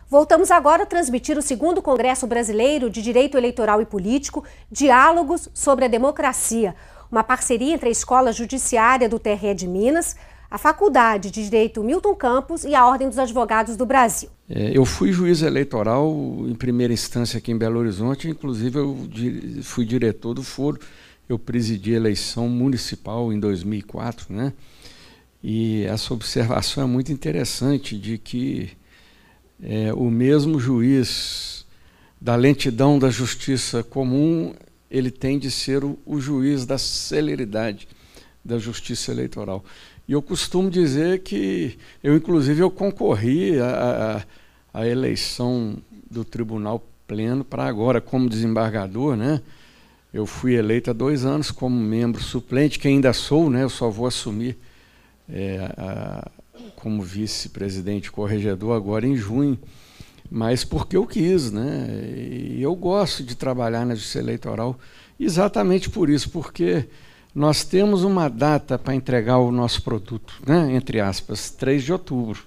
Voltamos agora a transmitir o 2º Congresso Brasileiro de Direito Eleitoral e Político, Diálogos sobre a Democracia, uma parceria entre a Escola Judiciária do TRE de Minas, a Faculdade de Direito Milton Campos e a Ordem dos Advogados do Brasil. Eu fui juiz eleitoral em primeira instância aqui em Belo Horizonte, inclusive eu fui diretor do foro, eu presidi a eleição municipal em 2004, né? E essa observação é muito interessante de que o mesmo juiz da lentidão da justiça comum, ele tem de ser o juiz da celeridade da justiça eleitoral. E eu costumo dizer que inclusive, eu concorri à eleição do Tribunal Pleno para agora como desembargador, né? Eu fui eleito há 2 anos como membro suplente, que ainda sou, né? Eu só vou assumir como vice-presidente corregedor agora em junho, mas porque eu quis, né? E eu gosto de trabalhar na justiça eleitoral exatamente por isso, porque nós temos uma data para entregar o nosso produto, né? Entre aspas, 3 de outubro.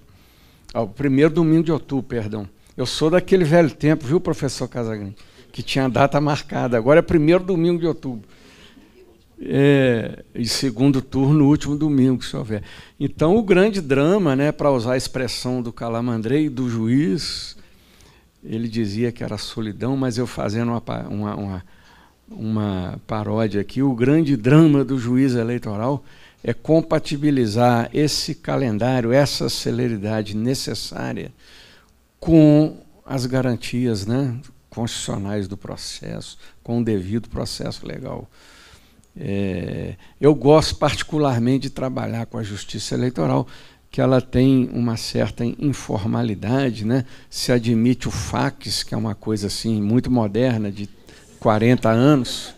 O primeiro domingo de outubro, perdão. Eu sou daquele velho tempo, viu, professor Casagrande? Que tinha data marcada. Agora é primeiro domingo de outubro. E segundo turno, último domingo, se houver. Então, o grande drama, né, para usar a expressão do Calamandrei, do juiz, ele dizia que era solidão, mas eu fazendo uma paródia aqui, o grande drama do juiz eleitoral é compatibilizar esse calendário, essa celeridade necessária com as garantias, né, constitucionais do processo, com o devido processo legal. Eu gosto particularmente de trabalhar com a justiça eleitoral, que ela tem uma certa informalidade, né? Se admite o fax, que é uma coisa assim muito moderna, de 40 anos.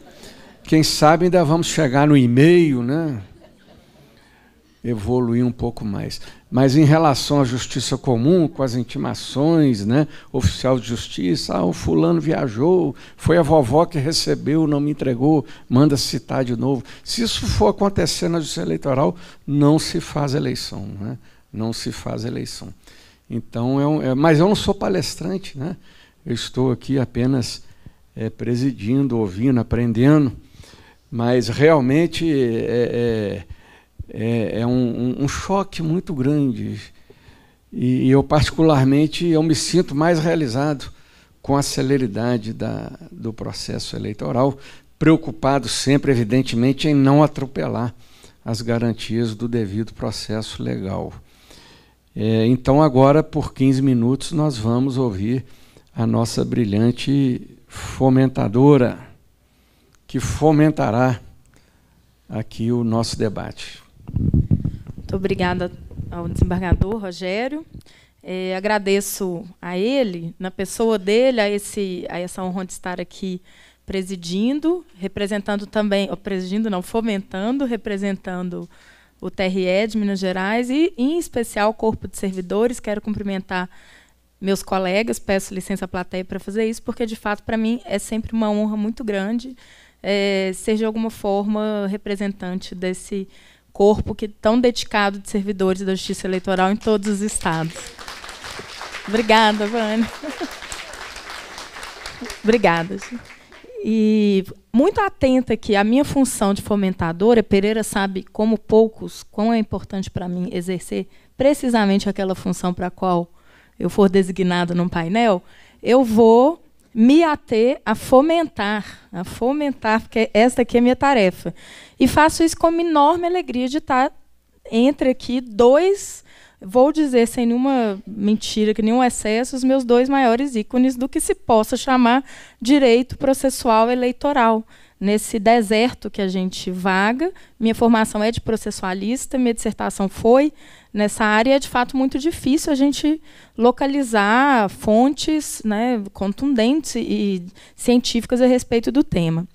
Quem sabe ainda vamos chegar no e-mail, né? Evoluir um pouco mais. Mas em relação à justiça comum, com as intimações, né? Oficial de justiça, o fulano viajou, foi a vovó que recebeu, não me entregou, manda citar de novo. Se isso for acontecer na justiça eleitoral, não se faz eleição, né? Não se faz eleição. Então, mas eu não sou palestrante, né? Eu estou aqui apenas presidindo, ouvindo, aprendendo, mas realmente é um choque muito grande e eu particularmente eu me sinto mais realizado com a celeridade do processo eleitoral, preocupado sempre, evidentemente, em não atropelar as garantias do devido processo legal. Então, agora, por 15 minutos, nós vamos ouvir a nossa brilhante fomentadora, que fomentará aqui o nosso debate. Muito obrigada ao desembargador Rogério. Agradeço a ele, na pessoa dele, a essa honra de estar aqui presidindo, representando também, fomentando, representando o TRE de Minas Gerais e, em especial, o Corpo de Servidores. Quero cumprimentar meus colegas, peço licença à plateia para fazer isso, porque, de fato, para mim é sempre uma honra muito grande ser, de alguma forma, representante desse corpo tão dedicado de servidores da Justiça Eleitoral em todos os estados. Obrigada, Vânia. Obrigada. E muito atenta aqui à minha função de fomentadora, Pereira sabe como poucos, quão é importante para mim exercer precisamente aquela função para a qual eu for designada num painel, eu vou me ater a fomentar, porque essa aqui é a minha tarefa. E faço isso com uma enorme alegria de estar entre aqui 2, vou dizer sem nenhuma mentira, que nenhum excesso, os meus 2 maiores ícones do que se possa chamar direito processual eleitoral. Nesse deserto que a gente vaga, minha formação é de processualista, minha dissertação foi nessa área. É, de fato, muito difícil a gente localizar fontes, né, contundentes e científicas a respeito do tema.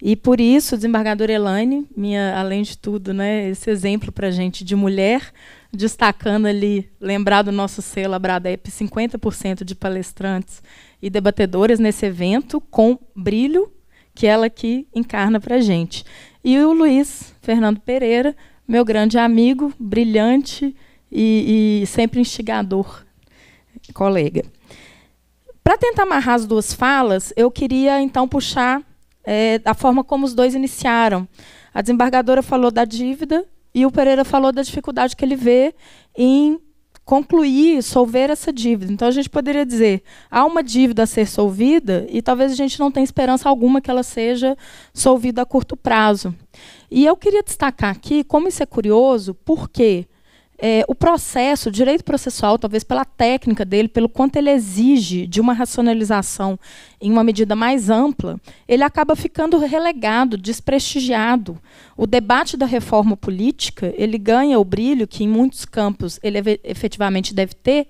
E, por isso, desembargadora Elaine, além de tudo, né, esse exemplo para a gente de mulher, destacando ali, lembrar do nosso selo Abradep, 50% de palestrantes e debatedores nesse evento, com brilho, que ela aqui encarna para a gente. E o Luiz Fernando Pereira, meu grande amigo, brilhante e sempre instigador, colega. Para tentar amarrar as duas falas, eu queria, então, puxar a forma como os dois iniciaram. A desembargadora falou da dívida e o Pereira falou da dificuldade que ele vê em concluir, solver essa dívida. Então, a gente poderia dizer, há uma dívida a ser solvida e talvez a gente não tenha esperança alguma que ela seja solvida a curto prazo. E eu queria destacar aqui como isso é curioso, porque o processo, o direito processual, talvez pela técnica dele, pelo quanto ele exige de uma racionalização em uma medida mais ampla, ele acaba ficando relegado, desprestigiado. O debate da reforma política, ele ganha o brilho que em muitos campos ele efetivamente deve ter,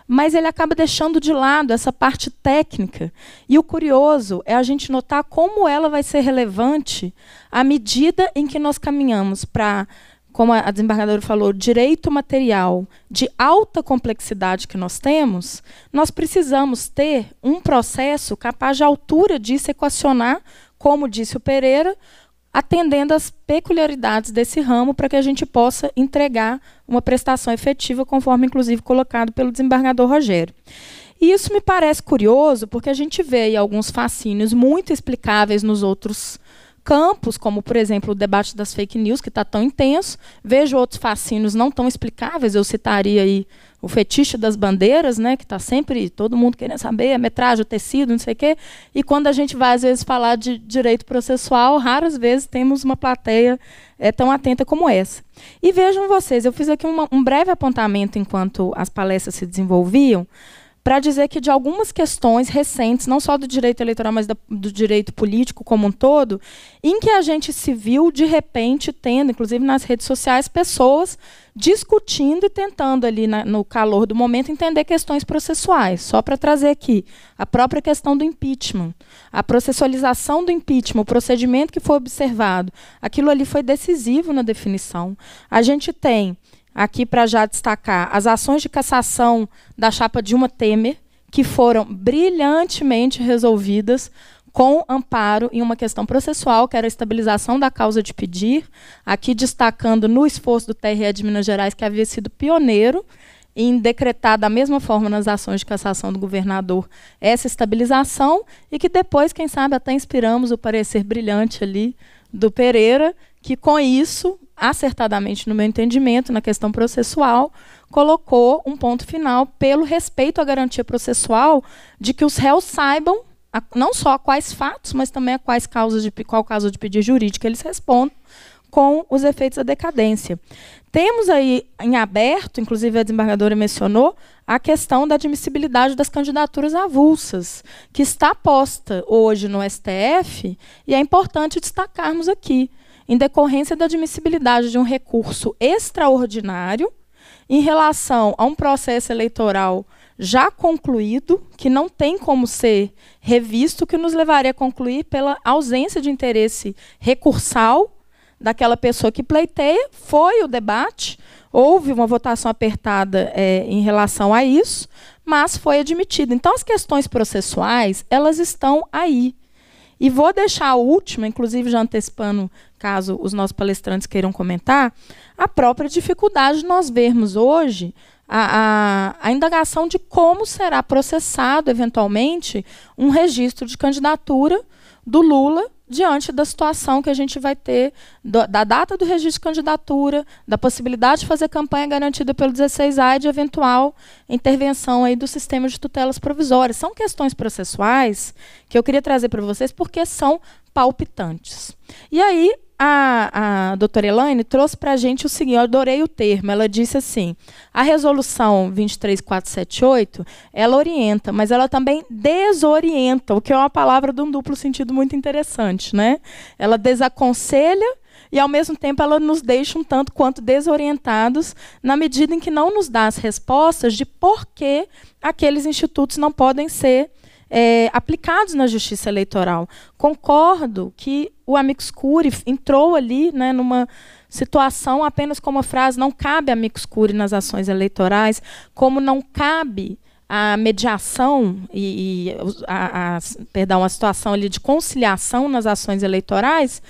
mas ele acaba deixando de lado essa parte técnica. E o curioso é a gente notar como ela vai ser relevante à medida em que nós caminhamos para, como a desembargadora falou, direito material de alta complexidade que nós temos, nós precisamos ter um processo capaz de, à altura disso, equacionar, como disse o Pereira, atendendo às peculiaridades desse ramo para que a gente possa entregar uma prestação efetiva, conforme, inclusive, colocado pelo desembargador Rogério. E isso me parece curioso, porque a gente vê aí alguns fascínios muito explicáveis nos outros campos, como, por exemplo, o debate das fake news, que está tão intenso. Vejo outros fascínios não tão explicáveis. Eu citaria aí o fetiche das bandeiras, né, que está sempre todo mundo querendo saber, a metragem, o tecido, não sei o quê. E quando a gente vai, às vezes, falar de direito processual, raras vezes temos uma plateia tão atenta como essa. E vejam vocês, eu fiz aqui um breve apontamento enquanto as palestras se desenvolviam, para dizer que de algumas questões recentes, não só do direito eleitoral, mas do direito político como um todo, em que a gente se viu, de repente, tendo, inclusive nas redes sociais, pessoas discutindo e tentando, ali no calor do momento, entender questões processuais. Só para trazer aqui a própria questão do impeachment, a processualização do impeachment, o procedimento que foi observado, aquilo ali foi decisivo na definição. A gente tem aqui, para já destacar, as ações de cassação da chapa Dilma Temer, que foram brilhantemente resolvidas com amparo em uma questão processual, que era a estabilização da causa de pedir, aqui destacando no esforço do TRE de Minas Gerais, que havia sido pioneiro em decretar da mesma forma nas ações de cassação do governador essa estabilização, e que depois, quem sabe, até inspiramos o parecer brilhante ali do Pereira, que com isso, acertadamente no meu entendimento, na questão processual, colocou um ponto final pelo respeito à garantia processual de que os réus saibam não só a quais fatos, mas também a qual causa de pedir jurídico eles respondem com os efeitos da decadência. Temos aí em aberto, inclusive a desembargadora mencionou, a questão da admissibilidade das candidaturas avulsas, que está posta hoje no STF, e é importante destacarmos aqui, em decorrência da admissibilidade de um recurso extraordinário em relação a um processo eleitoral já concluído, que não tem como ser revisto, que nos levaria a concluir pela ausência de interesse recursal daquela pessoa que pleiteia. Foi o debate, houve uma votação apertada em relação a isso, mas foi admitido. Então, as questões processuais, elas estão aí. E vou deixar a última, inclusive já antecipando, caso os nossos palestrantes queiram comentar, a própria dificuldade de nós vermos hoje a indagação de como será processado, eventualmente, um registro de candidatura do Lula diante da situação que a gente vai ter, da data do registro de candidatura, da possibilidade de fazer campanha garantida pelo 16A e de eventual intervenção aí do sistema de tutelas provisórias. São questões processuais que eu queria trazer para vocês porque são palpitantes. E aí, a doutora Elaine trouxe para a gente o seguinte, eu adorei o termo, ela disse assim, a resolução 23478, ela orienta, mas ela também desorienta, o que é uma palavra de um duplo sentido muito interessante, né? Ela desaconselha e, ao mesmo tempo, ela nos deixa um tanto quanto desorientados, na medida em que não nos dá as respostas de por que aqueles institutos não podem ser aplicados na justiça eleitoral. Concordo que o amicus curiae entrou ali, né, numa situação apenas como a frase, não cabe amicus curiae nas ações eleitorais, como não cabe a mediação a situação ali de conciliação nas ações eleitorais,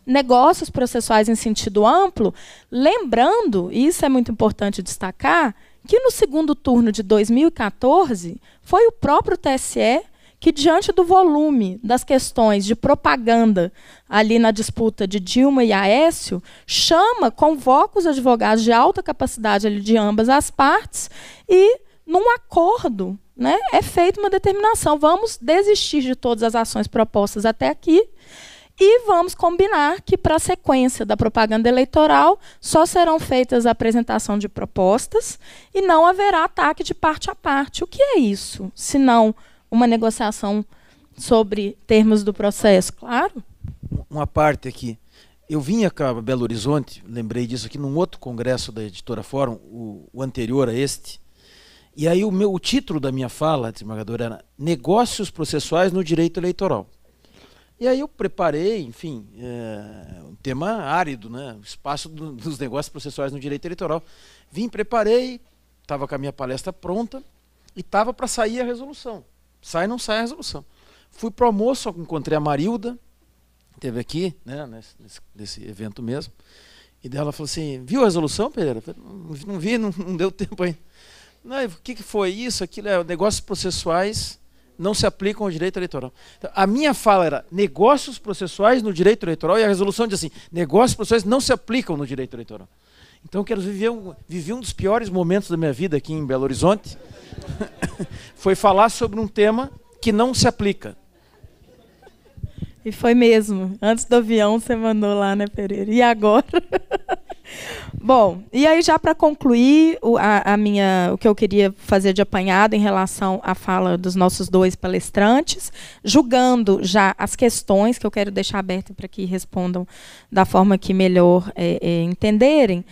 negócios processuais em sentido amplo, lembrando, e isso é muito importante destacar, que no segundo turno de 2014 foi o próprio TSE que, diante do volume das questões de propaganda ali na disputa de Dilma e Aécio, convoca os advogados de alta capacidade ali de ambas as partes e, num acordo, né, é feita uma determinação. Vamos desistir de todas as ações propostas até aqui e vamos combinar que, para a sequência da propaganda eleitoral, só serão feitas a apresentação de propostas e não haverá ataque de parte a parte. O que é isso, se não uma negociação sobre termos do processo? Claro. Uma parte aqui. Eu vinha para Belo Horizonte, lembrei disso aqui, num outro congresso da Editora Fórum, o anterior a este, e aí o título da minha fala, desembargador, era Negócios Processuais no Direito Eleitoral. E aí eu preparei, enfim, um tema árido, né? O espaço dos negócios processuais no direito eleitoral. Vim, preparei, estava com a minha palestra pronta e estava para sair a resolução. Sai ou não sai a resolução. Fui para o almoço, encontrei a Marilda, esteve aqui, né, nesse evento mesmo, e dela falou assim, viu a resolução, Pereira? Eu falei, não vi, não deu tempo ainda. Não, o que foi isso? Aquilo é negócios processuais não se aplicam ao direito eleitoral. Então, a minha fala era negócios processuais no direito eleitoral, e a resolução diz assim, negócios processuais não se aplicam no direito eleitoral. Então eu quero viver um dos piores momentos da minha vida aqui em Belo Horizonte, foi falar sobre um tema que não se aplica. E foi mesmo. Antes do avião você mandou lá, né, Pereira? E agora? Bom, e aí já para concluir o que eu queria fazer de apanhado em relação à fala dos nossos dois palestrantes, julgando já as questões que eu quero deixar abertas para que respondam da forma que melhor entenderem,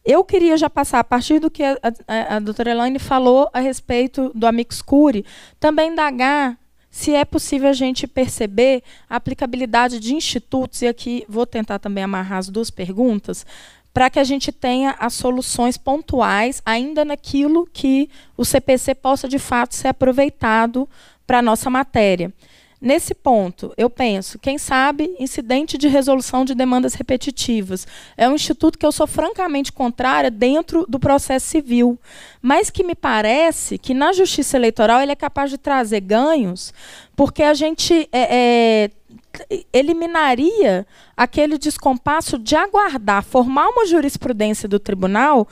eu queria já passar, a partir do que a doutora Elaine falou a respeito do amicus curiae, também indagar se é possível a gente perceber a aplicabilidade de institutos, e aqui vou tentar também amarrar as duas perguntas, para que a gente tenha as soluções pontuais, ainda naquilo que o CPC possa, de fato, ser aproveitado para a nossa matéria. Nesse ponto, eu penso, quem sabe, incidente de resolução de demandas repetitivas. É um instituto que eu sou francamente contrária dentro do processo civil, mas que me parece que na justiça eleitoral ele é capaz de trazer ganhos, porque a gente eliminaria aquele descompasso de aguardar formar uma jurisprudência do tribunal,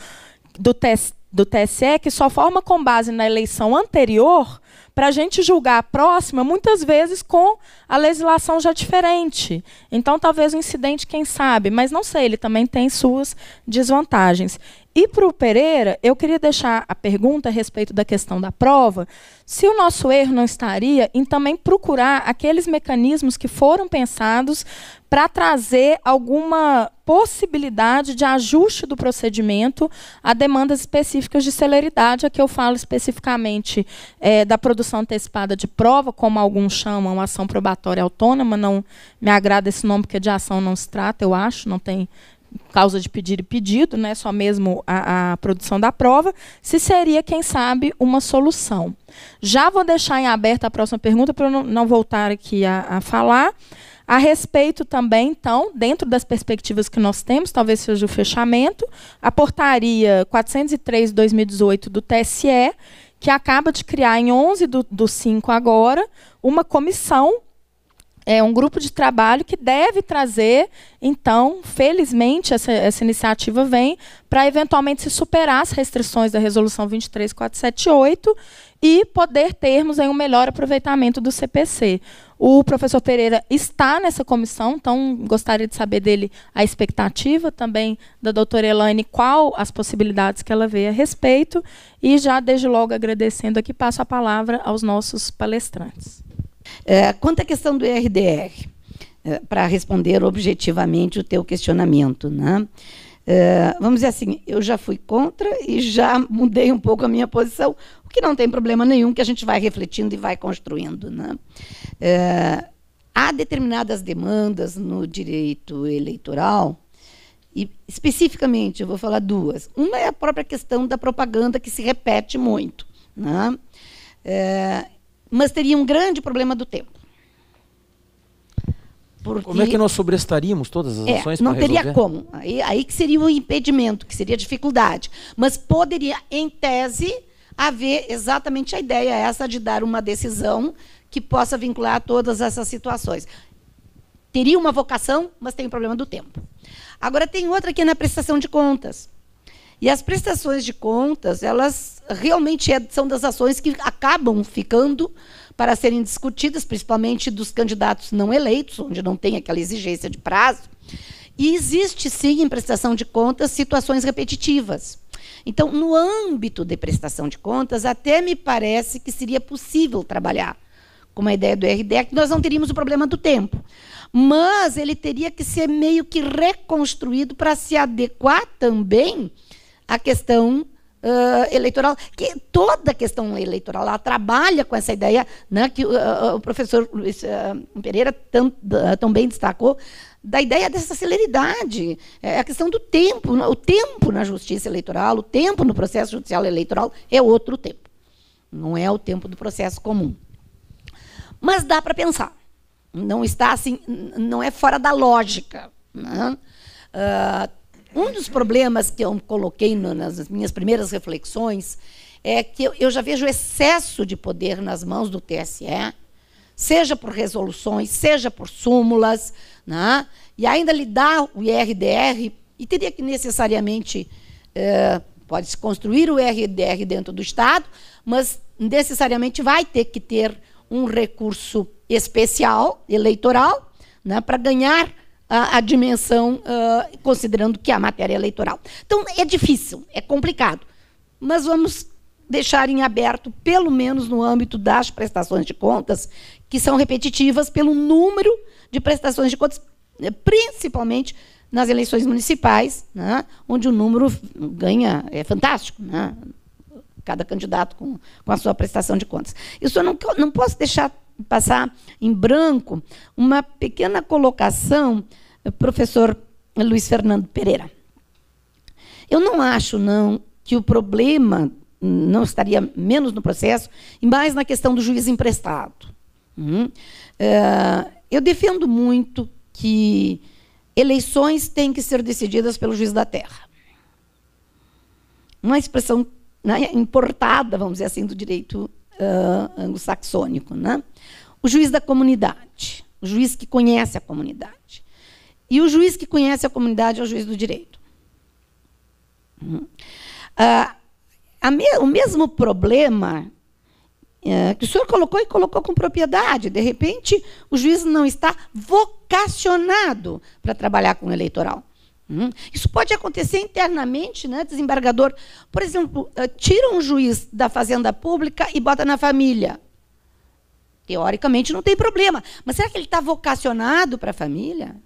do TSE, que só forma com base na eleição anterior, para a gente julgar a próxima, muitas vezes com a legislação já diferente. Então, talvez o incidente, quem sabe, mas não sei, ele também tem suas desvantagens. E para o Pereira, eu queria deixar a pergunta a respeito da questão da prova, se o nosso erro não estaria em também procurar aqueles mecanismos que foram pensados para trazer alguma possibilidade de ajuste do procedimento a demandas específicas de celeridade. Aqui eu falo especificamente da produção antecipada de prova, como alguns chamam ação probatória autônoma, não me agrada esse nome, porque de ação não se trata, eu acho, não tem causa de pedir e pedido, né, só mesmo a produção da prova, se seria, quem sabe, uma solução. Já vou deixar em aberto a próxima pergunta, para eu não voltar aqui a falar. A respeito também, então, dentro das perspectivas que nós temos, talvez seja o fechamento, a portaria 403 de 2018 do TSE, que acaba de criar em 11/5 agora, uma comissão, um grupo de trabalho que deve trazer, então, felizmente, essa iniciativa vem para eventualmente se superar as restrições da Resolução 23478 e poder termos aí um melhor aproveitamento do CPC. O professor Pereira está nessa comissão, então gostaria de saber dele a expectativa, também da doutora Elaine, qual as possibilidades que ela vê a respeito, e já desde logo agradecendo aqui, passo a palavra aos nossos palestrantes. Quanto à questão do RDR, para responder objetivamente o teu questionamento, né? Vamos dizer assim, eu já fui contra e já mudei um pouco a minha posição, o que não tem problema nenhum, que a gente vai refletindo e vai construindo, né? Há determinadas demandas no direito eleitoral, e especificamente eu vou falar duas. Uma é a própria questão da propaganda, que se repete muito, né? Mas teria um grande problema do tempo. Porque como é que nós sobrestaríamos todas as ações para resolver? Não teria como. Aí que seria o impedimento, que seria a dificuldade. Mas poderia, em tese, haver exatamente a ideia essa de dar uma decisão que possa vincular todas essas situações. Teria uma vocação, mas tem o problema do tempo. Agora, tem outra que é na prestação de contas. E as prestações de contas, elas realmente são das ações que acabam ficando para serem discutidas, principalmente dos candidatos não eleitos, onde não tem aquela exigência de prazo. E existe, sim, em prestação de contas, situações repetitivas. Então, no âmbito de prestação de contas, até me parece que seria possível trabalhar com a ideia do RDE, que nós não teríamos o problema do tempo. Mas ele teria que ser meio que reconstruído para se adequar também à questão eleitoral, que toda a questão eleitoral ela trabalha com essa ideia, né, que o professor Luiz Pereira tão bem destacou, da ideia dessa celeridade, a questão do tempo, o tempo na justiça eleitoral, o tempo no processo judicial eleitoral é outro tempo, não é o tempo do processo comum. Mas dá para pensar, não está assim, não é fora da lógica, né? Um dos problemas que eu coloquei nas minhas primeiras reflexões é que eu já vejo excesso de poder nas mãos do TSE, seja por resoluções, seja por súmulas, né? E ainda lhe dá o IRDR, e teria que necessariamente, pode-se construir o IRDR dentro do Estado, mas necessariamente vai ter que ter um recurso especial, eleitoral, né, para ganhar a dimensão, considerando que é a matéria eleitoral. Então, é difícil, é complicado, mas vamos deixar em aberto, pelo menos no âmbito das prestações de contas, que são repetitivas pelo número de prestações de contas, principalmente nas eleições municipais, né, onde o número ganha, é fantástico, né, cada candidato com a sua prestação de contas. Eu só não posso deixar passar em branco uma pequena colocação, professor Luiz Fernando Pereira. Eu não acho, não, que o problema não estaria menos no processo e mais na questão do juiz emprestado. Eu defendo muito que eleições têm que ser decididas pelo juiz da terra. Uma expressão, né, importada, vamos dizer assim, do direito anglo-saxônico, né? O juiz da comunidade, o juiz que conhece a comunidade. E o juiz que conhece a comunidade é o juiz do direito. O mesmo problema que o senhor colocou e colocou com propriedade. De repente, o juiz não está vocacionado para trabalhar com o eleitoral. Isso pode acontecer internamente, né, desembargador? Por exemplo, tira um juiz da fazenda pública e bota na família. Teoricamente não tem problema. Mas será que ele está vocacionado para a família?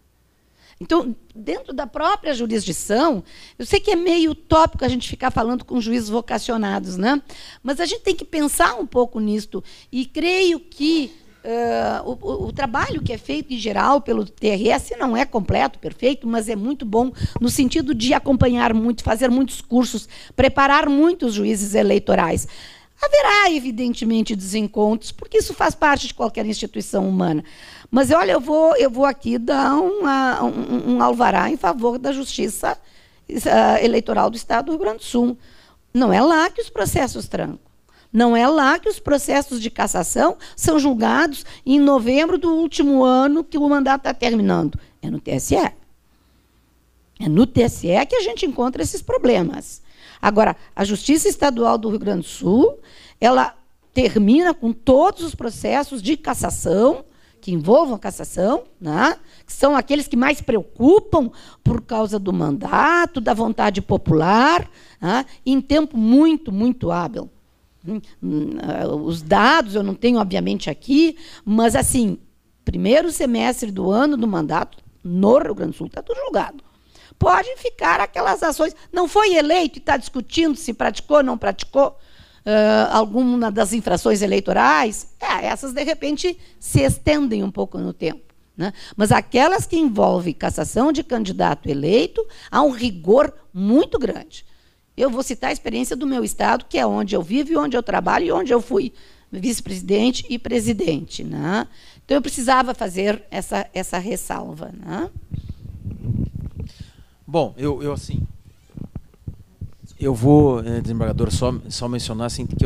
Então, dentro da própria jurisdição, eu sei que é meio utópico a gente ficar falando com juízes vocacionados, né? Mas a gente tem que pensar um pouco nisto. E creio que o trabalho que é feito, em geral, pelo TRS não é completo, perfeito, mas é muito bom no sentido de acompanhar muito, fazer muitos cursos, preparar muitos juízes eleitorais. Haverá, evidentemente, desencontros, porque isso faz parte de qualquer instituição humana. Mas, olha, eu vou aqui dar um alvará em favor da Justiça Eleitoral do Estado do Rio Grande do Sul. Não é lá que os processos trancam. Não é lá que os processos de cassação são julgados em novembro do último ano que o mandato está terminando. É no TSE. É no TSE que a gente encontra esses problemas. Agora, a Justiça Estadual do Rio Grande do Sul, ela termina com todos os processos de cassação, que envolvam a cassação, né, que são aqueles que mais preocupam por causa do mandato, da vontade popular, né, em tempo muito, muito hábil. Os dados eu não tenho, obviamente, aqui, mas, assim, primeiro semestre do ano do mandato, no Rio Grande do Sul, está tudo julgado. Podem ficar aquelas ações. Não foi eleito e está discutindo se praticou ou não praticou alguma das infrações eleitorais. Essas, de repente, se estendem um pouco no tempo, né? Mas aquelas que envolvem cassação de candidato eleito, há um rigor muito grande. Eu vou citar a experiência do meu estado, que é onde eu vivo, onde eu trabalho e onde eu fui vice-presidente e presidente, né? Então eu precisava fazer essa ressalva, né? Bom, eu assim, eu vou, desembargador, só mencionar assim, que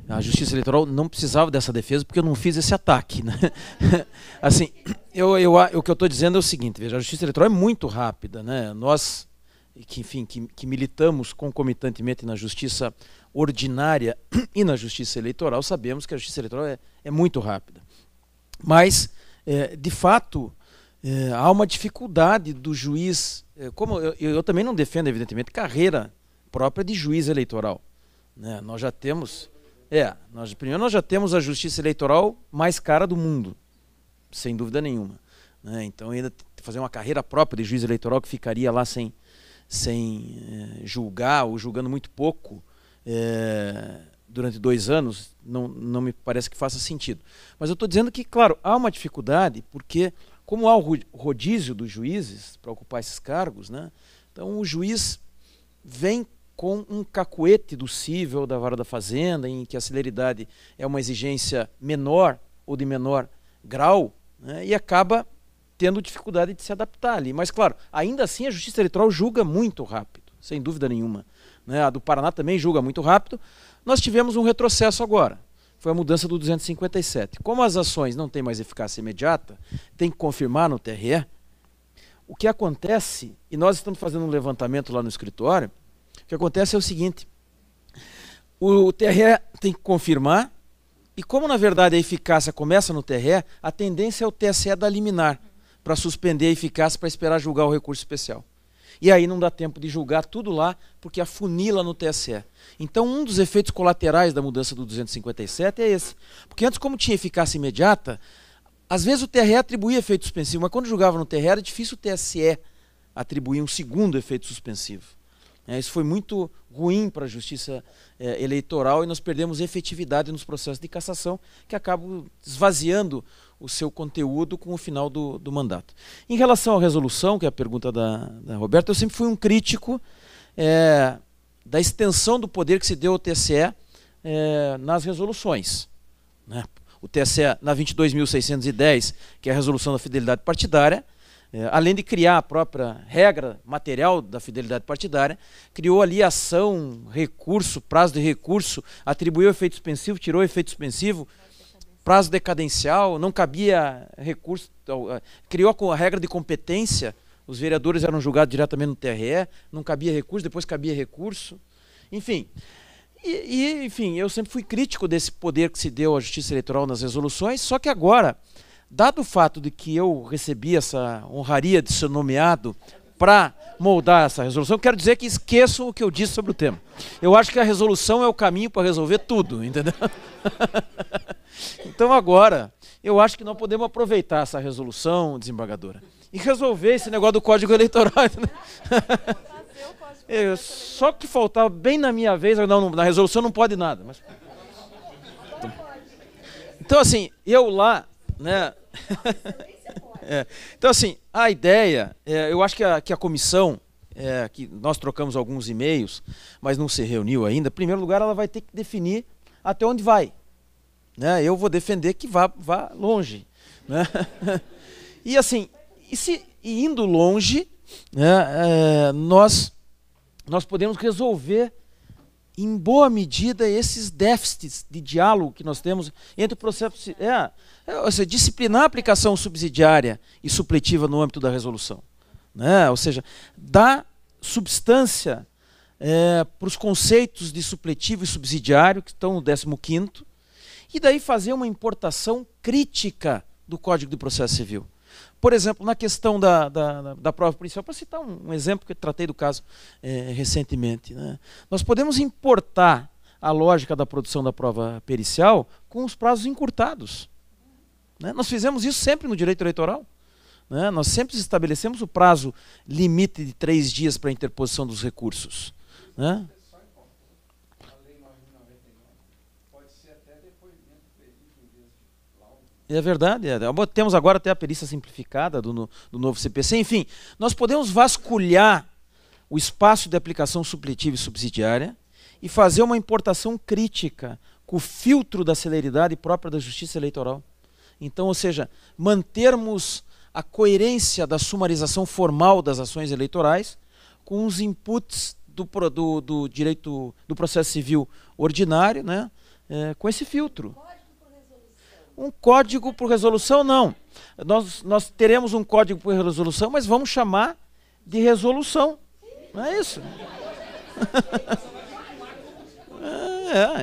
a Justiça Eleitoral não precisava dessa defesa porque eu não fiz esse ataque, né? Assim, o que eu estou dizendo é o seguinte, veja, a Justiça Eleitoral é muito rápida, né? Nós, que militamos concomitantemente na Justiça Ordinária e na Justiça Eleitoral, sabemos que a Justiça Eleitoral é muito rápida. Mas, de fato, há uma dificuldade do juiz, como eu também não defendo, evidentemente, carreira própria de juiz eleitoral, né? Nós já temos, primeiro nós já temos a Justiça Eleitoral mais cara do mundo, sem dúvida nenhuma, né? Então ainda fazer uma carreira própria de juiz eleitoral que ficaria lá sem julgar ou julgando muito pouco durante 2 anos, não me parece que faça sentido. Mas eu estou dizendo que, claro, há uma dificuldade, porque como há o rodízio dos juízes para ocupar esses cargos, né? Então o juiz vem com um cacuete do cível da vara da fazenda, em que a celeridade é uma exigência menor ou de menor grau, né? E acaba tendo dificuldade de se adaptar ali. Mas, claro, ainda assim a Justiça Eleitoral julga muito rápido, sem dúvida nenhuma, né? A do Paraná também julga muito rápido. Nós tivemos um retrocesso agora, foi a mudança do 257. Como as ações não têm mais eficácia imediata, tem que confirmar no TRE, o que acontece, e nós estamos fazendo um levantamento lá no escritório, o que acontece é o seguinte, o TRE tem que confirmar, e como na verdade a eficácia começa no TRE, a tendência é o TSE dar liminar, para suspender a eficácia para esperar julgar o recurso especial. E aí não dá tempo de julgar tudo lá, porque afunila no TSE. Então um dos efeitos colaterais da mudança do 257 é esse. Porque antes, como tinha eficácia imediata, às vezes o TRE atribuía efeito suspensivo, mas quando julgava no TRE era difícil o TSE atribuir um segundo efeito suspensivo. Isso foi muito ruim para a Justiça Eleitoral e nós perdemos efetividade nos processos de cassação, que acabam esvaziando o seu conteúdo com o final do mandato. Em relação à resolução, que é a pergunta da Roberta, eu sempre fui um crítico da extensão do poder que se deu ao TSE nas resoluções, né? O TSE, na 22.610, que é a resolução da fidelidade partidária, além de criar a própria regra material da fidelidade partidária, criou ali ação, recurso, prazo de recurso, atribuiu efeito suspensivo, tirou efeito suspensivo, prazo decadencial, não cabia recurso, criou a regra de competência, os vereadores eram julgados diretamente no TRE, não cabia recurso, depois cabia recurso, enfim. Enfim, eu sempre fui crítico desse poder que se deu à Justiça Eleitoral nas resoluções, só que agora, dado o fato de que eu recebi essa honraria de ser nomeado para moldar essa resolução, quero dizer que esqueçam o que eu disse sobre o tema. Eu acho que a resolução é o caminho para resolver tudo, entendeu? Então agora, eu acho que nós podemos aproveitar essa resolução, desembargadora, e resolver esse negócio do Código Eleitoral. Só que faltava bem na minha vez, não, na resolução não pode nada. Mas... Então assim, eu lá, né? Então assim, a ideia, eu acho que a comissão, que nós trocamos alguns e-mails, mas não se reuniu ainda, em primeiro lugar ela vai ter que definir até onde vai, né? Eu vou defender que vá longe, né? E assim, indo longe, né, nós podemos resolver em boa medida esses déficits de diálogo que nós temos entre o processo, ou seja, disciplinar a aplicação subsidiária e supletiva no âmbito da resolução, né? Ou seja, dar substância para os conceitos de supletivo e subsidiário que estão no 15º, e daí fazer uma importação crítica do Código de Processo Civil. Por exemplo, na questão da prova policial, para citar um exemplo que eu tratei do caso recentemente, né? Nós podemos importar a lógica da produção da prova pericial com os prazos encurtados, né? Nós fizemos isso sempre no direito eleitoral, né? Nós sempre estabelecemos o prazo limite de 3 dias para a interposição dos recursos, né? É verdade, temos agora até a perícia simplificada do novo CPC. Enfim, nós podemos vasculhar o espaço de aplicação supletiva e subsidiária e fazer uma importação crítica com o filtro da celeridade própria da justiça eleitoral. Então, ou seja, mantermos a coerência da sumarização formal das ações eleitorais com os inputs do direito do processo civil ordinário, né, com esse filtro. Um código por resolução, não. Nós teremos um código por resolução, mas vamos chamar de resolução. Não é isso?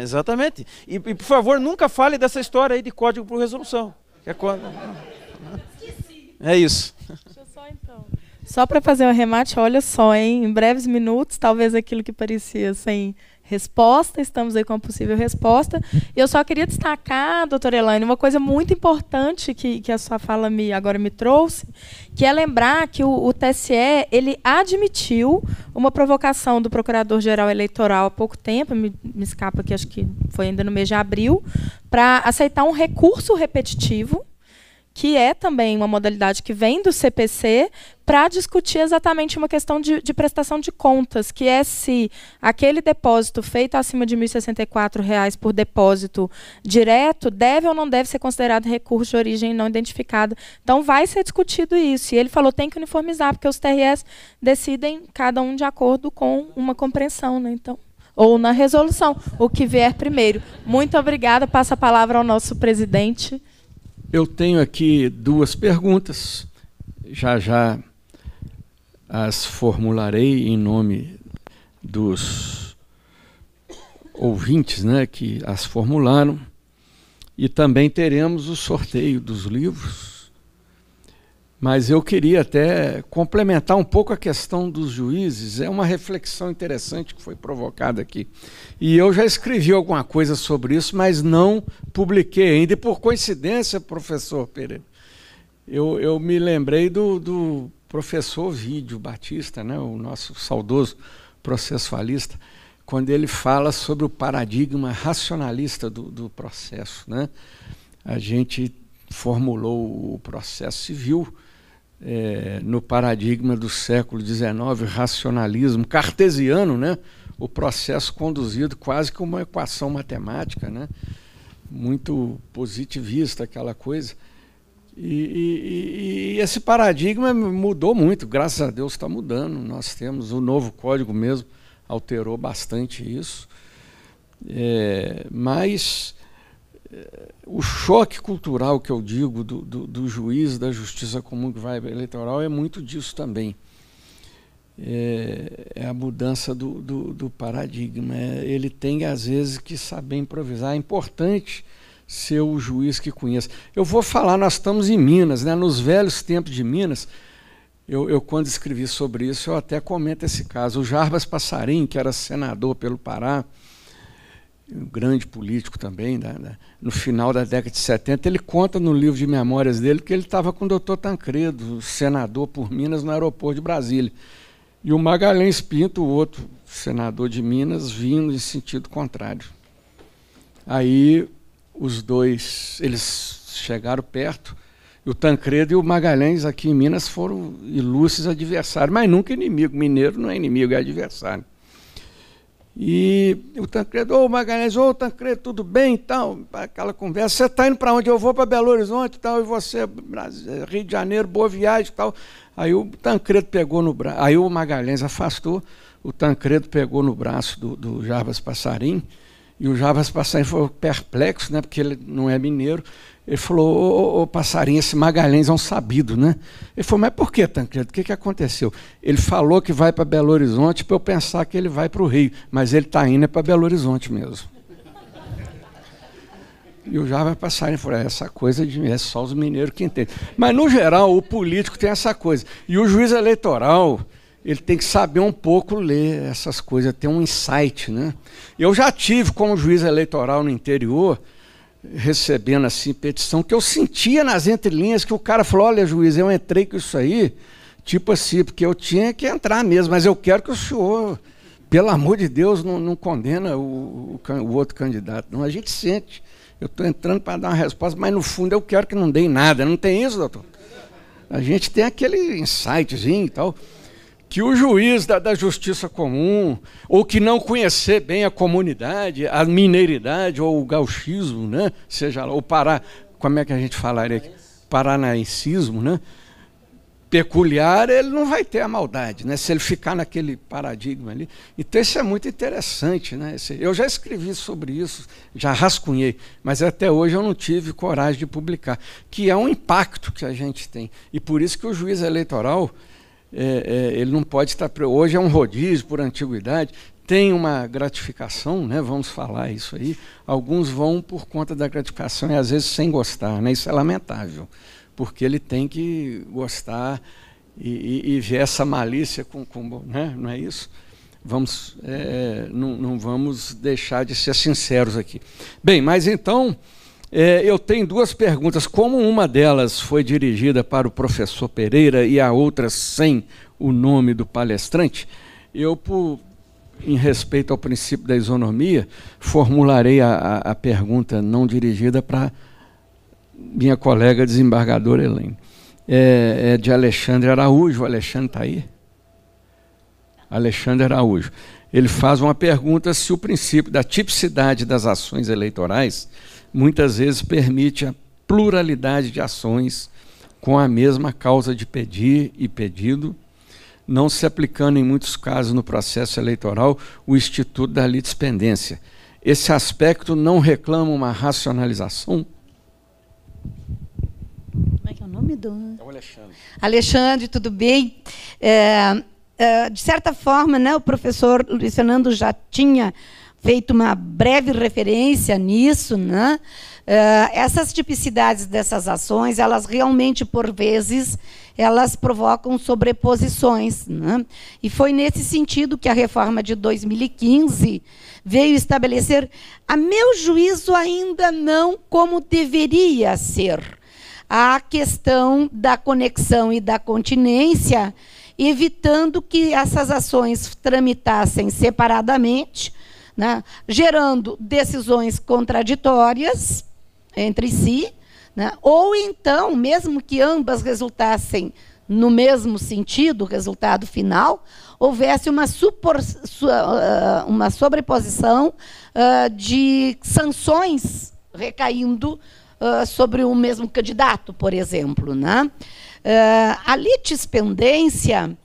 Exatamente. E, por favor, nunca fale dessa história aí de código por resolução. É isso. Deixa eu só, então. Só para fazer um arremate, olha só, hein? Em breves minutos, talvez aquilo que parecia sem resposta, estamos aí com uma possível resposta. E eu só queria destacar, doutora Elaine, uma coisa muito importante que a sua fala agora me trouxe, que é lembrar que o TSE ele admitiu uma provocação do Procurador-Geral Eleitoral há pouco tempo, me escapa que acho que foi ainda no mês de abril, para aceitar um recurso repetitivo, que é também uma modalidade que vem do CPC, para discutir exatamente uma questão de prestação de contas, que é se aquele depósito feito acima de R$ 1.064 por depósito direto deve ou não deve ser considerado recurso de origem não identificada. Então, vai ser discutido isso. E ele falou tem que uniformizar, porque os TREs decidem cada um de acordo com uma compreensão, né? Então, ou na resolução, o que vier primeiro. Muito obrigada. Passo a palavra ao nosso presidente. Eu tenho aqui duas perguntas, já as formularei em nome dos ouvintes, né, que as formularam, e também teremos o sorteio dos livros. Mas eu queria até complementar um pouco a questão dos juízes, é uma reflexão interessante que foi provocada aqui. E eu já escrevi alguma coisa sobre isso, mas não publiquei ainda. E por coincidência, professor Pereira, eu me lembrei do professor Ovídio Batista, né, o nosso saudoso processualista, quando ele fala sobre o paradigma racionalista do processo, né? A gente formulou o processo civil no paradigma do século XIX, racionalismo cartesiano, né? O processo conduzido quase como uma equação matemática, né? Muito positivista aquela coisa. E esse paradigma mudou muito, graças a Deus está mudando. Nós temos o novo código mesmo, alterou bastante isso. Mas o choque cultural que eu digo do juiz da justiça comum que vai eleitoral é muito disso também. É a mudança do paradigma. Ele tem, às vezes, que saber improvisar. É importante ser o juiz que conheça. Eu vou falar, nós estamos em Minas, né? Nos velhos tempos de Minas, eu quando escrevi sobre isso, eu até comento esse caso. O Jarbas Passarim, que era senador pelo Pará, um grande político também, no final da década de 70, ele conta no livro de memórias dele que ele estava com o doutor Tancredo, senador por Minas, no aeroporto de Brasília. E o Magalhães Pinto, o outro senador de Minas, vindo em sentido contrário. Aí os dois, eles chegaram perto, e o Tancredo e o Magalhães aqui em Minas foram ilustres adversários, mas nunca inimigo. Mineiro não é inimigo, é adversário. E o Tancredo, ô Magalhães, ô Tancredo, tudo bem e tal, aquela conversa, você está indo para onde? Eu vou para Belo Horizonte e tal, e você, Rio de Janeiro, boa viagem e tal. Aí o Tancredo pegou no braço, aí o Magalhães afastou, o Tancredo pegou no braço do Jarbas Passarim, e o Jarbas Passarim foi perplexo, né, porque ele não é mineiro. Ele falou, ô Passarim, esse Magalhães é um sabido, né? Ele falou, mas por que, Tancredo? O que aconteceu? Ele falou que vai para Belo Horizonte para eu pensar que ele vai para o Rio, mas ele está indo para Belo Horizonte mesmo. E o Jarbas Passarim falou, essa coisa é só os mineiros que entendem. Mas, no geral, o político tem essa coisa. E o juiz eleitoral, ele tem que saber um pouco ler essas coisas, ter um insight, né? Eu já tive como juiz eleitoral no interior, recebendo assim petição, que eu sentia nas entrelinhas que o cara falou, olha juiz, eu entrei com isso aí, tipo assim, porque eu tinha que entrar mesmo, mas eu quero que o senhor, pelo amor de Deus, não condena o outro candidato. Não, a gente sente, eu estou entrando para dar uma resposta, mas no fundo eu quero que não dê nada. Não tem isso, doutor? A gente tem aquele insightzinho e tal. que o juiz da justiça comum, ou que não conhecer bem a comunidade, a mineiridade ou o gauchismo, né? Seja lá, ou como é que a gente falaria aqui? Paranaencismo, né? Peculiar, ele não vai ter a maldade, né? Se ele ficar naquele paradigma ali. Então isso é muito interessante, né? Eu já escrevi sobre isso, já rascunhei, mas até hoje eu não tive coragem de publicar, que é um impacto que a gente tem. E por isso que o juiz eleitoral, ele não pode estar... Hoje é um rodízio por antiguidade, tem uma gratificação, né? Vamos falar isso aí. Alguns vão por conta da gratificação e às vezes sem gostar, né? Isso é lamentável, porque ele tem que gostar e ver essa malícia né? Não é isso? Não vamos deixar de ser sinceros aqui. Bem, mas então, eu tenho duas perguntas. Como uma delas foi dirigida para o professor Pereira e a outra sem o nome do palestrante, eu, em respeito ao princípio da isonomia, formularei a pergunta não dirigida para minha colega desembargadora Helene. É de Alexandre Araújo. O Alexandre está aí? Alexandre Araújo. Ele faz uma pergunta se o princípio da tipicidade das ações eleitorais muitas vezes permite a pluralidade de ações com a mesma causa de pedir e pedido, não se aplicando em muitos casos no processo eleitoral o instituto da litispendência. Esse aspecto não reclama uma racionalização? Como é que é o nome do... É o Alexandre. Alexandre, tudo bem? De certa forma, né, o professor Luiz Fernando já tinha feito uma breve referência nisso, né? Essas tipicidades dessas ações, elas realmente, por vezes, elas provocam sobreposições, né? E foi nesse sentido que a reforma de 2015 veio estabelecer, a meu juízo, ainda não como deveria ser, a questão da conexão e da continência, evitando que essas ações tramitassem separadamente, né, gerando decisões contraditórias entre si, né, ou então, mesmo que ambas resultassem no mesmo sentido, o resultado final, houvesse uma sobreposição de sanções recaindo sobre o mesmo candidato, por exemplo, né? A litispendência,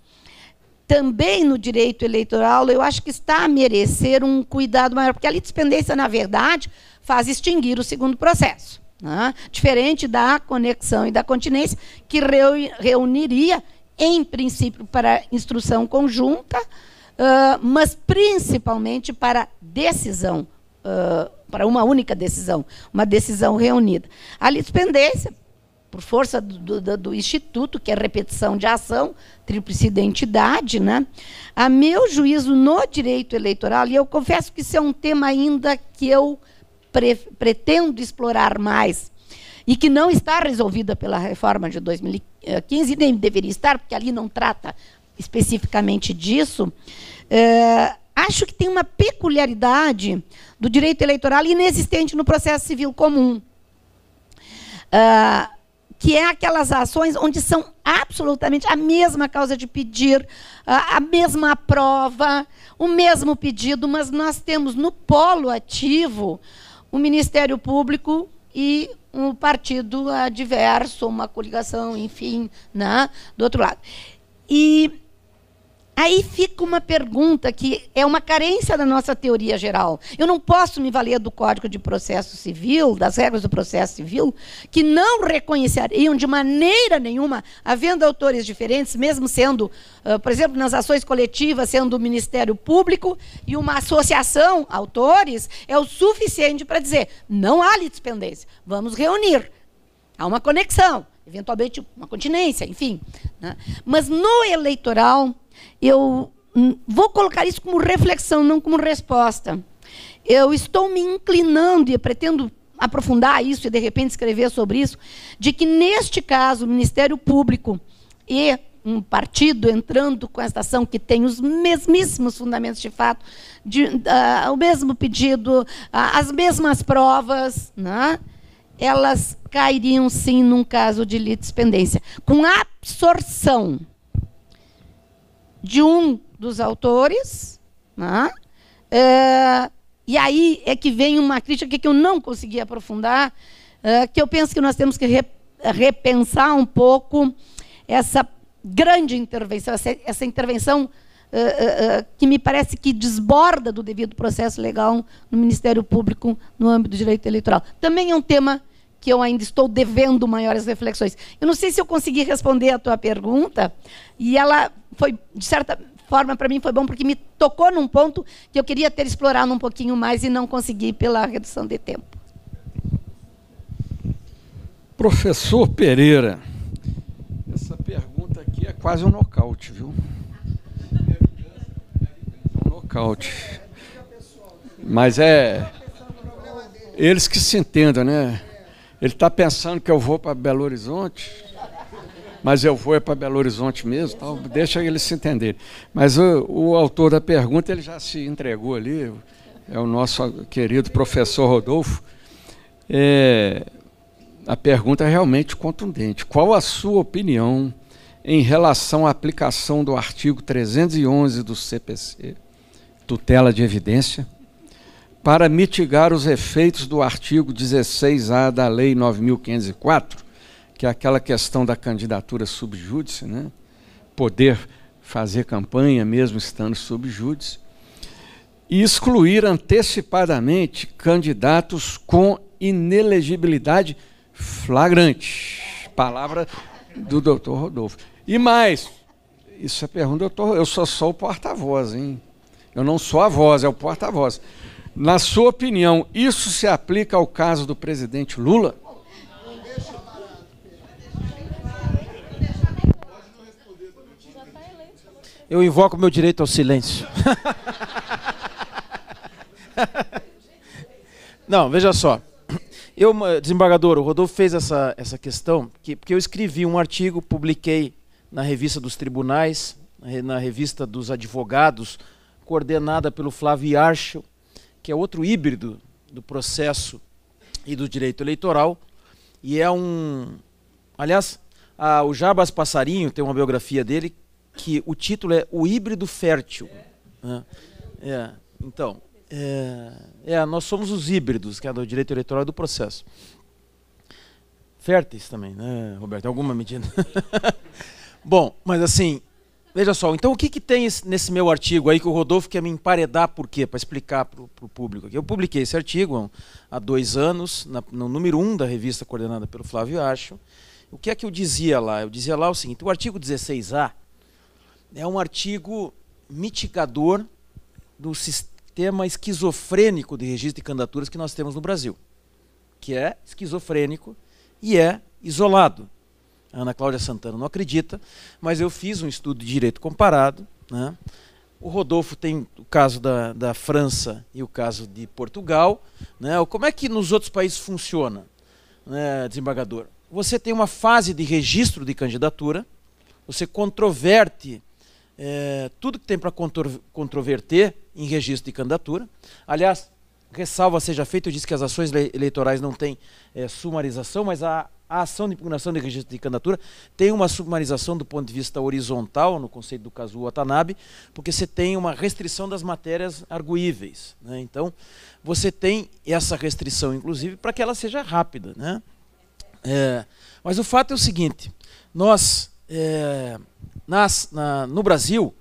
também no direito eleitoral, eu acho que está a merecer um cuidado maior, porque a litispendência, na verdade, faz extinguir o segundo processo, né? Diferente da conexão e da continência, que reuniria, em princípio, para instrução conjunta, mas principalmente para decisão, para uma única decisão, uma decisão reunida. A litispendência, por força do Instituto, que é repetição de ação, tríplice identidade, né? A meu juízo, no direito eleitoral, e eu confesso que isso é um tema ainda que eu pretendo explorar mais, e que não está resolvida pela reforma de 2015, nem deveria estar, porque ali não trata especificamente disso, acho que tem uma peculiaridade do direito eleitoral inexistente no processo civil comum, que é aquelas ações onde são absolutamente a mesma causa de pedir, a mesma prova, o mesmo pedido, mas nós temos no polo ativo o Ministério Público e um partido adverso, uma coligação, enfim, né, do outro lado. E aí fica uma pergunta que é uma carência da nossa teoria geral. Eu não posso me valer do Código de Processo Civil, das regras do processo civil, que não reconheceriam de maneira nenhuma, havendo autores diferentes, mesmo sendo, por exemplo, nas ações coletivas, sendo o Ministério Público e uma associação, autores, é o suficiente para dizer, não há litispendência, vamos reunir. Há uma conexão, eventualmente uma continência, enfim, né? Mas no eleitoral, eu vou colocar isso como reflexão, não como resposta. Eu estou me inclinando, e pretendo aprofundar isso e, de repente, escrever sobre isso, de que, neste caso, o Ministério Público e um partido entrando com esta ação que tem os mesmíssimos fundamentos de fato, o mesmo pedido, as mesmas provas, né? Elas cairiam, sim, num caso de litispendência, com absorção de um dos autores, né? E aí é que vem uma crítica que eu não consegui aprofundar, que eu penso que nós temos que repensar um pouco essa grande intervenção, essa intervenção que me parece que desborda do devido processo legal no Ministério Público no âmbito do direito eleitoral. Também é um tema que eu ainda estou devendo maiores reflexões. Eu não sei se eu consegui responder a tua pergunta, e ela foi, de certa forma, para mim foi bom, porque me tocou num ponto que eu queria ter explorado um pouquinho mais e não consegui pela redução de tempo. Professor Pereira, essa pergunta aqui é quase um nocaute, viu? É um nocaute. Mas é eles que se entendam, né? Ele está pensando que eu vou para Belo Horizonte, mas eu vou para Belo Horizonte mesmo, tal, deixa eles se entenderem. Mas o autor da pergunta, ele já se entregou ali, é o nosso querido professor Rodolfo. A pergunta é realmente contundente. Qual a sua opinião em relação à aplicação do artigo 311 do CPC, tutela de evidência, para mitigar os efeitos do artigo 16A da Lei 9.504, que é aquela questão da candidatura sub júdice, né? Poder fazer campanha mesmo estando sub júdice, e excluir antecipadamente candidatos com inelegibilidade flagrante. Palavra do doutor Rodolfo. E mais, isso é pergunta, doutor, eu sou só o porta-voz, hein? Eu não sou a voz, é o porta-voz. Na sua opinião, isso se aplica ao caso do presidente Lula? Eu invoco meu direito ao silêncio. Não, veja só. Desembargador, o Rodolfo fez essa questão, porque eu escrevi um artigo, publiquei na revista dos tribunais, na revista dos advogados, coordenada pelo Flávio Archel, que é outro híbrido do processo e do direito eleitoral, e é aliás, o Jarbas Passarinho tem uma biografia dele, que o título é O Híbrido Fértil. Então, nós somos os híbridos, que é do direito eleitoral e do processo. Férteis também, né, Roberto? Em alguma medida. Bom, mas assim, veja só, então o que tem nesse meu artigo aí que o Rodolfo quer me emparedar por quê? Para explicar para o público aqui. Eu publiquei esse artigo há 2 anos, no número 1 da revista coordenada pelo Flávio Archel. O que é que eu dizia lá? Eu dizia lá o seguinte: o artigo 16A é um artigo mitigador do sistema esquizofrênico de registro de candidaturas que nós temos no Brasil, que é esquizofrênico e é isolado. A Ana Cláudia Santana não acredita, mas eu fiz um estudo de direito comparado, né? O Rodolfo tem o caso da França e o caso de Portugal, né? Como é que nos outros países funciona, né, desembargador? Você tem uma fase de registro de candidatura, você controverte tudo que tem para controverter em registro de candidatura. Aliás, ressalva seja feita, eu disse que as ações eleitorais não têm sumarização, mas a ação de impugnação de registro de candidatura tem uma sumarização do ponto de vista horizontal, no conceito do caso Watanabe, porque você tem uma restrição das matérias arguíveis, né? Então, você tem essa restrição, inclusive, para que ela seja rápida, né? Mas o fato é o seguinte: nós, no Brasil,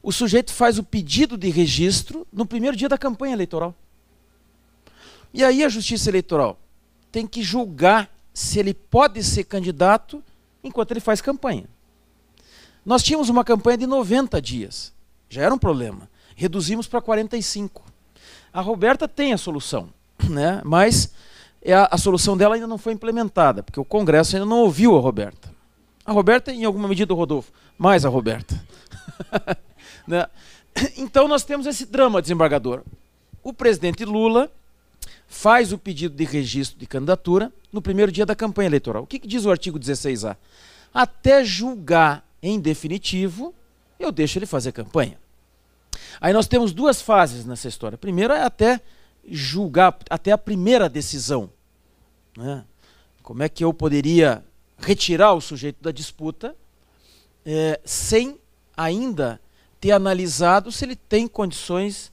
o sujeito faz o pedido de registro no primeiro dia da campanha eleitoral. E aí a Justiça Eleitoral tem que julgar se ele pode ser candidato enquanto ele faz campanha. Nós tínhamos uma campanha de 90 dias, já era um problema. Reduzimos para 45. A Roberta tem a solução, né? Mas a solução dela ainda não foi implementada, porque o Congresso ainda não ouviu a Roberta. A Roberta, em alguma medida, o Rodolfo, mais a Roberta. Né? Então nós temos esse drama, desembargador. O presidente Lula faz o pedido de registro de candidatura no primeiro dia da campanha eleitoral. O que diz o artigo 16A? Até julgar em definitivo, eu deixo ele fazer campanha. Aí nós temos 2 fases nessa história. Primeiro é até julgar, até a primeira decisão, né? Como é que eu poderia retirar o sujeito da disputa sem ainda ter analisado se ele tem condições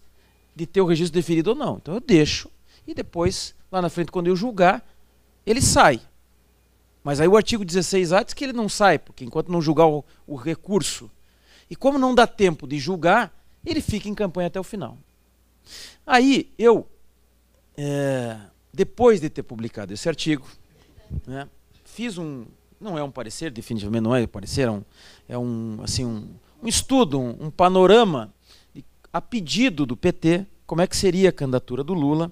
de ter o registro deferido ou não. Então eu deixo e depois, lá na frente, quando eu julgar, ele sai. Mas aí o artigo 16A diz que ele não sai, porque enquanto não julgar o recurso. E como não dá tempo de julgar, ele fica em campanha até o final. Aí eu, depois de ter publicado esse artigo, né, fiz não é um parecer, definitivamente não é um parecer, é um estudo, um panorama a pedido do PT, como é que seria a candidatura do Lula,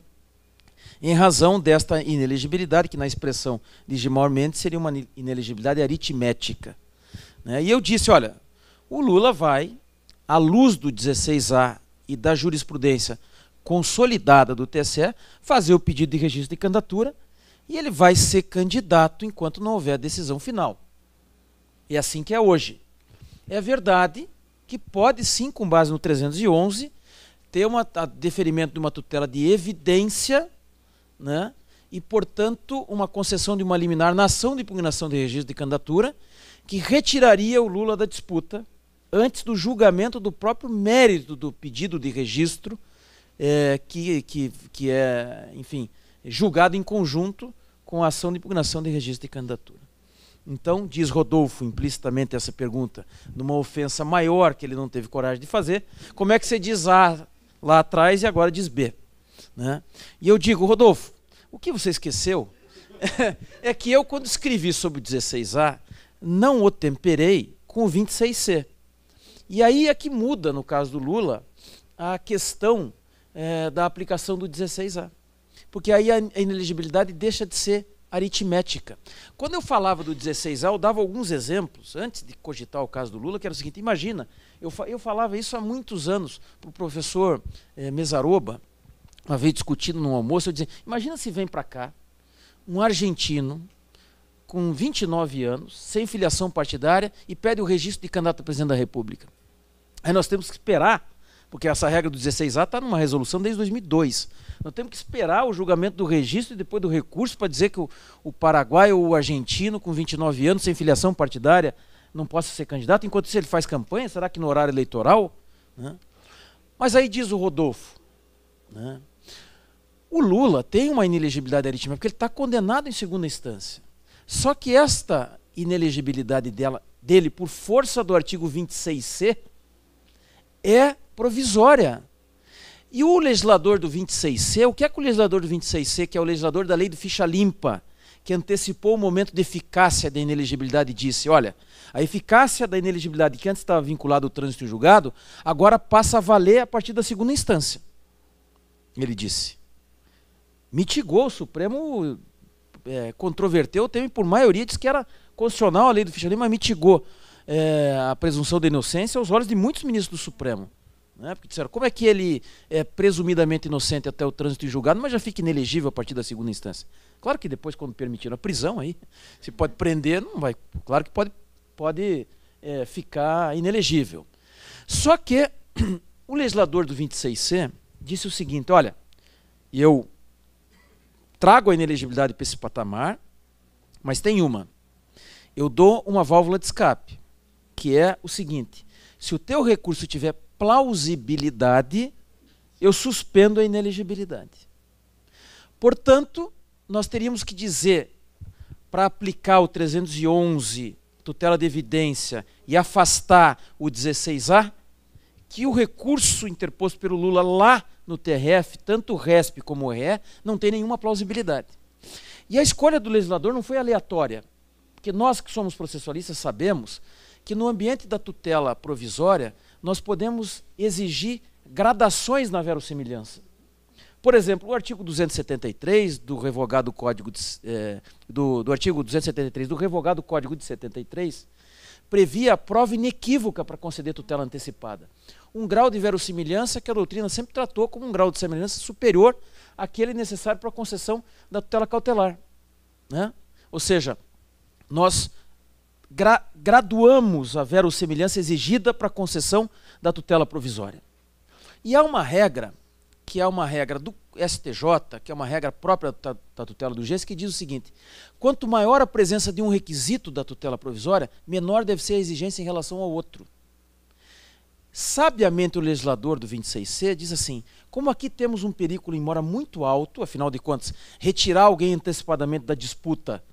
em razão desta inelegibilidade, que na expressão de Gilmar Mendes seria uma inelegibilidade aritmética. Né? E eu disse, olha, o Lula vai, à luz do 16A e da jurisprudência consolidada do TSE, fazer o pedido de registro de candidatura e ele vai ser candidato enquanto não houver decisão final. É assim que é hoje. É verdade que pode sim, com base no 311, ter deferimento de uma tutela de evidência, né? E, portanto, uma concessão de uma liminar na ação de impugnação de registro de candidatura que retiraria o Lula da disputa antes do julgamento do próprio mérito do pedido de registro, que é, enfim, julgado em conjunto com a ação de impugnação de registro de candidatura. Então, diz Rodolfo implicitamente essa pergunta, numa ofensa maior que ele não teve coragem de fazer, como é que você diz A lá atrás e agora diz B? Né? E eu digo, Rodolfo, o que você esqueceu é que eu, quando escrevi sobre o 16A, não o temperei com o 26C. E aí é que muda, no caso do Lula, a questão da aplicação do 16A. Porque aí a inelegibilidade deixa de ser aritmética. Quando eu falava do 16A, eu dava alguns exemplos, antes de cogitar o caso do Lula, que era o seguinte, imagina, eu falava isso há muitos anos para o professor Mesaroba, uma vez discutindo num almoço, eu dizia, imagina se vem para cá um argentino com 29 anos, sem filiação partidária, e pede o registro de candidato a presidente da República. Aí nós temos que esperar, porque essa regra do 16A está numa resolução desde 2002. Nós temos que esperar o julgamento do registro e depois do recurso para dizer que o Paraguai ou o argentino com 29 anos, sem filiação partidária, não possa ser candidato, enquanto isso ele faz campanha, será que no horário eleitoral? Né? Mas aí diz o Rodolfo, né? O Lula tem uma inelegibilidade aritmética, porque ele está condenado em segunda instância. Só que esta inelegibilidade dele, por força do artigo 26C, é provisória. E o legislador do 26C, o que é que o legislador do 26C, que é o legislador da lei do ficha limpa, que antecipou o momento de eficácia da inelegibilidade, disse, olha, a eficácia da inelegibilidade que antes estava vinculada ao trânsito julgado, agora passa a valer a partir da segunda instância. Ele disse. Mitigou, o Supremo controverteu o tema e por maioria disse que era constitucional a lei do ficha limpa, mas mitigou a presunção de inocência aos olhos de muitos ministros do Supremo. Né? Porque disseram, como é que ele é presumidamente inocente até o trânsito julgado, mas já fica inelegível a partir da segunda instância? Claro que depois, quando permitiram a prisão, aí se pode prender, não vai. Claro que pode ficar inelegível. Só que o legislador do 26C disse o seguinte, olha, eu trago a inelegibilidade para esse patamar, mas tem uma. Eu dou uma válvula de escape, que é o seguinte, se o teu recurso tiver plausibilidade, eu suspendo a inelegibilidade. Portanto, nós teríamos que dizer, para aplicar o 311, tutela de evidência, e afastar o 16A, que o recurso interposto pelo Lula lá no TRF, tanto o RESP como o RE, não tem nenhuma plausibilidade. E a escolha do legislador não foi aleatória, porque nós que somos processualistas sabemos que no ambiente da tutela provisória nós podemos exigir gradações na verossimilhança. Por exemplo, o artigo 273 do revogado Código do artigo 273 do revogado Código de 73 previa a prova inequívoca para conceder tutela antecipada. Um grau de verossimilhança que a doutrina sempre tratou como um grau de semelhança superior àquele necessário para a concessão da tutela cautelar. Né? Ou seja, nós graduamos a verossimilhança exigida para a concessão da tutela provisória. E há uma regra, que é uma regra do STJ, que é uma regra própria da tutela do GES, que diz o seguinte, quanto maior a presença de um requisito da tutela provisória, menor deve ser a exigência em relação ao outro. sabiamente o legislador do 26C diz assim, como aqui temos um perículo em mora muito alto, afinal de contas, retirar alguém antecipadamente da disputa,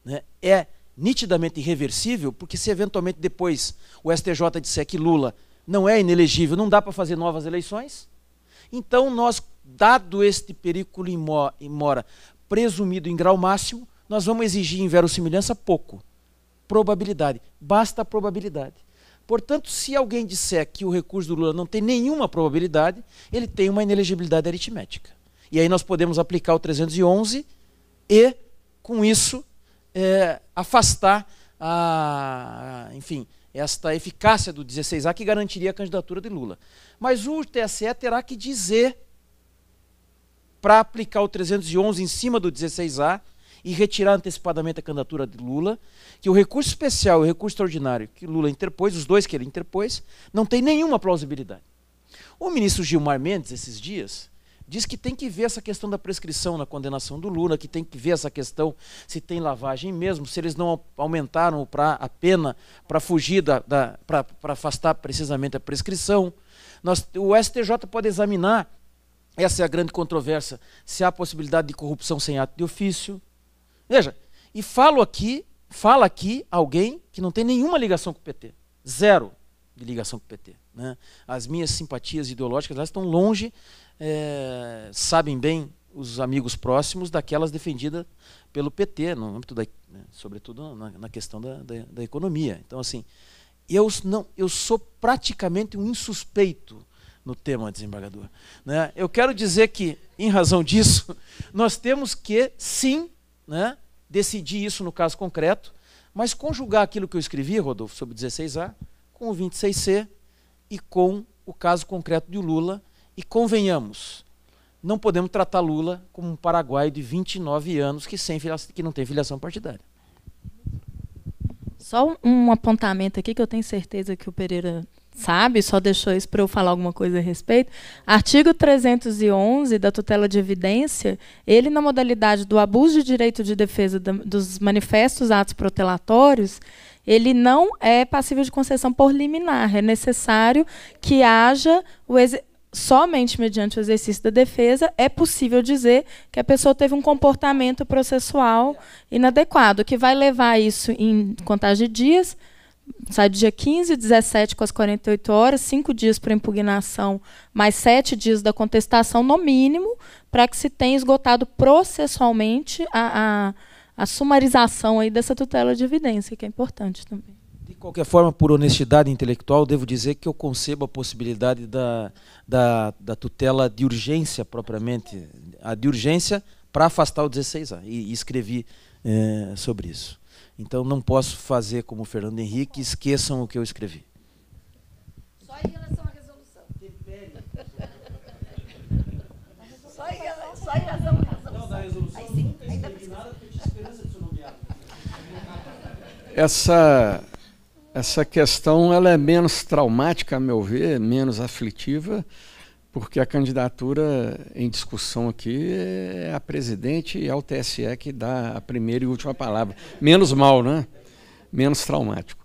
né, é nitidamente irreversível, porque se eventualmente depois o STJ disser que Lula não é inelegível, não dá para fazer novas eleições, então nós, dado este perículo em mora presumido em grau máximo, nós vamos exigir em verossimilhança pouco, probabilidade, basta a probabilidade. Portanto, se alguém disser que o recurso do Lula não tem nenhuma probabilidade, ele tem uma inelegibilidade aritmética. E aí nós podemos aplicar o 311 e, com isso, afastar enfim, esta eficácia do 16A que garantiria a candidatura de Lula. Mas o TSE terá que dizer, para aplicar o 311 em cima do 16A, e retirar antecipadamente a candidatura de Lula, que o recurso especial e o recurso extraordinário que Lula interpôs, os dois que ele interpôs, não tem nenhuma plausibilidade. O ministro Gilmar Mendes, esses dias, diz que tem que ver essa questão da prescrição na condenação do Lula, que tem que ver essa questão se tem lavagem mesmo, se eles não aumentaram a pena para fugir, para afastar precisamente a prescrição. O STJ pode examinar, essa é a grande controvérsia, se há possibilidade de corrupção sem ato de ofício. Veja, e fala aqui alguém que não tem nenhuma ligação com o PT. Zero de ligação com o PT. Né? As minhas simpatias ideológicas elas estão longe, sabem bem os amigos próximos daquelas defendidas pelo PT, no âmbito sobretudo na questão da economia. Então, assim, eu sou praticamente um insuspeito no tema, desembargador. Né? Eu quero dizer que, em razão disso, nós temos que, sim, né, decidir isso no caso concreto, mas conjugar aquilo que eu escrevi, Rodolfo, sobre o 16A, com o 26C e com o caso concreto de Lula. E convenhamos, não podemos tratar Lula como um paraguaio de 29 anos que não tem filiação partidária. Só um apontamento aqui que eu tenho certeza que o Pereira sabe, só deixou isso para eu falar alguma coisa a respeito. Artigo 311 da tutela de evidência, ele na modalidade do abuso de direito de defesa dos manifestos atos protelatórios, ele não é passível de concessão por liminar. É necessário que haja somente mediante o exercício da defesa é possível dizer que a pessoa teve um comportamento processual inadequado, que vai levar isso em contagem de dias. Sai do dia 15, 17 com as 48 horas, 5 dias para impugnação, mais 7 dias da contestação, no mínimo, para que se tenha esgotado processualmente a sumarização aí dessa tutela de evidência, que é importante também. De qualquer forma, por honestidade intelectual, devo dizer que eu concebo a possibilidade da tutela de urgência propriamente, a de urgência para afastar o 16A, e escrevi sobre isso. Então, não posso fazer como o Fernando Henrique, esqueçam o que eu escrevi. Só em relação à resolução. Só em relação à resolução. Não, da resolução aí, sim, não tem escrevi nada, porque eu tinha esperança de ser nomeado. Essa questão ela é menos traumática, a meu ver, menos aflitiva, porque a candidatura em discussão aqui é a presidente e ao TSE que dá a primeira e última palavra. Menos mal, né? Menos traumático.